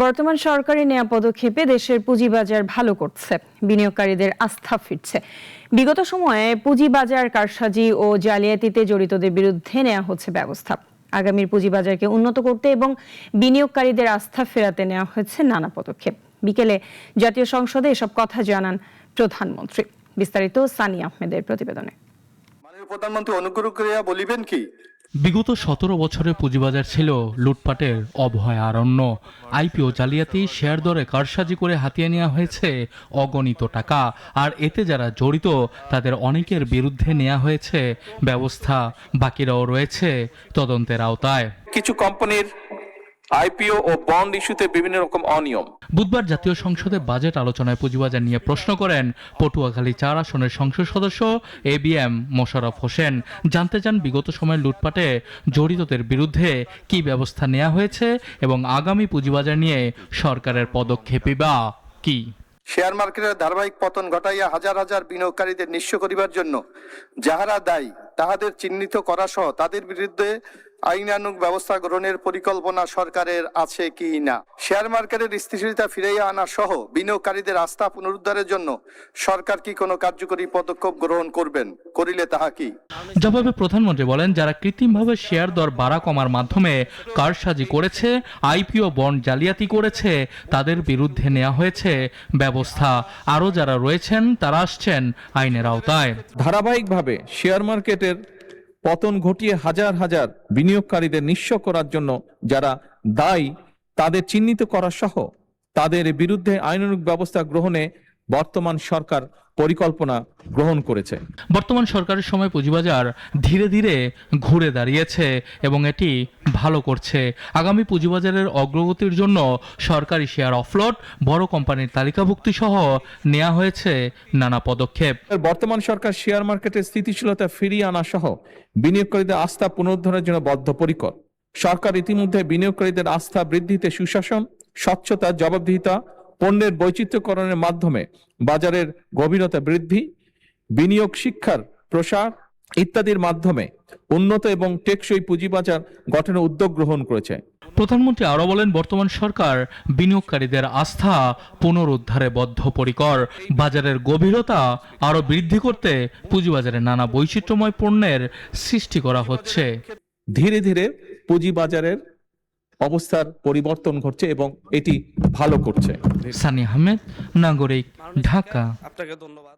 বর্তমান সরকারের নেওয়া পদক্ষেপে দেশের পুঁজিবাজার ভালো করছে, বিনিয়োগকারীদের আস্থা ফিরছে। বিগত সময়ে পুঁজিবাজার কারসাজি ও জালিয়াতিতে জড়িতদের বিরুদ্ধে নেওয়া হচ্ছে ব্যবস্থা। আগামীর পুঁজিবাজারকে উন্নত করতে এবং বিনিয়োগকারীদের আস্থা ফেরাতে নেওয়া হয়েছে নানা পদক্ষেপ। বিকেলে জাতীয় সংসদে এসব কথা জানান প্রধানমন্ত্রী। বিস্তারিত সানি আহমেদের প্রতিবেদনে। প্রধানমন্ত্রী অনুগ্রহ করিয়া বলিবেন কি, বিগত 17 বছরে পুঁজিবাজার ছিল লুটপাটের অভয়ারণ্য। আইপিও জালিয়াতি, শেয়ার দরে কারসাজি করে হাতিয়ে নেওয়া হয়েছে অগণিত টাকা। আর এতে যারা জড়িত তাদের অনেকের বিরুদ্ধে নেওয়া হয়েছে ব্যবস্থা, বাকিরাও রয়েছে তদন্তের আওতায়। কিছু কোম্পানির আইপিও ও বন্ড ইস্যুতে বিভিন্ন রকম অনিয়ম। বুধবার জাতীয় সংসদে বাজেট আলোচনায় পুঁজিবাজার নিয়ে প্রশ্ন করেন পটুয়াখালী 4 আসনের সংসদ সদস্য ABM মোশাররফ হোসেন। জানতে চান বিগত সময়ে লুটপাটে জড়িতদের বিরুদ্ধে কি ব্যবস্থা নেওয়া হয়েছে এবং আগামী পুঁজিবাজার নিয়ে সরকারের পদক্ষেপই বা কি। শেয়ার মার্কেটের ধারাবাহিক পতন ঘটাইয়া হাজার হাজার বিনিয়োগকারীদের নিঃস্ব করিবার জন্য যাহারা দায়ী তাহাদের চিহ্নিত করা সহ তাদের বিরুদ্ধে আইনানুগ ব্যবস্থা গ্রহণের পরিকল্পনা সরকারের আছে কি না, শেয়ার মার্কেটের স্থিতিশীলতা ফিরাইয়া আনা সহ বিনিয়োগকারীদের আস্থা পুনরুদ্ধারের জন্য সরকার কি কোনো কার্যকরী পদক্ষেপ গ্রহণ করবেন, করিলে তাহা কি। জবাবে প্রধানমন্ত্রী বলেন, যারা কৃত্রিমভাবে শেয়ার দর বাড়া কমার মাধ্যমে কারসাজি করেছে, আইপিও বন্ড জালিয়াতি করেছে, তাদের বিরুদ্ধে নেওয়া হয়েছে ব্যবস্থা। আরও যারা রয়েছেন তারা আসছেন আইনের আওতায়। ধারাবাহিকভাবে শেয়ার মার্কেটের পতন ঘটিয়ে হাজার হাজার বিনিয়োগকারীদের নিঃস্ব করার জন্য যারা দায়ী তাদের চিহ্নিত করা সহ তাদের বিরুদ্ধে আইনানুগ ব্যবস্থা গ্রহণে বর্তমান সরকার পরিকল্পনা গ্রহণ করেছে। বর্তমান সরকারের সময় পুঁজিবাজার ধীরে ধীরে ঘুরে দাঁড়িয়েছে এবং এটি ভালো করছে। আগামী পুঁজিবাজারের অগ্রগতির জন্য সরকারি শেয়ার অফলোড, বড় কোম্পানির তালিকাভুক্তি সহ নেওয়া হয়েছে নানা পদক্ষেপ। বর্তমান সরকার শেয়ার মার্কেটের স্থিতিশীলতা ফিরিয়ে আনা সহ বিনিয়োগকারীদের আস্থা পুনরুদ্ধারের জন্য বদ্ধপরিকর। সরকার ইতিমধ্যে বিনিয়োগকারীদের আস্থা বৃদ্ধিতে সুশাসন, স্বচ্ছতা, জবাবদিহিতা, পণ্যের বৈচিত্র্যকরণের মাধ্যমে বাজারের গভীরতা বৃদ্ধি, বিনিয়োগ শিক্ষার প্রসার ইত্যাদির মাধ্যমে উন্নত এবং টেকসই পুঁজিবাজার গঠনের উদ্যোগ গ্রহণ করেছে। প্রধানমন্ত্রী আরো বলেন, বর্তমান সরকার বিনিয়োগকারীদের আস্থা পুনরুদ্ধারে বদ্ধপরিকর। বাজারের গভীরতা আরো বৃদ্ধি করতে পুঁজিবাজারে নানা বৈচিত্র্যময় পণ্যের সৃষ্টি করা হচ্ছে। ধীরে ধীরে পুঁজিবাজারের অবস্থার পরিবর্তন ঘটছে এবং এটি ভালো করছে। সানি আহমেদ, নাগরিক, ঢাকা। আপনাকে ধন্যবাদ।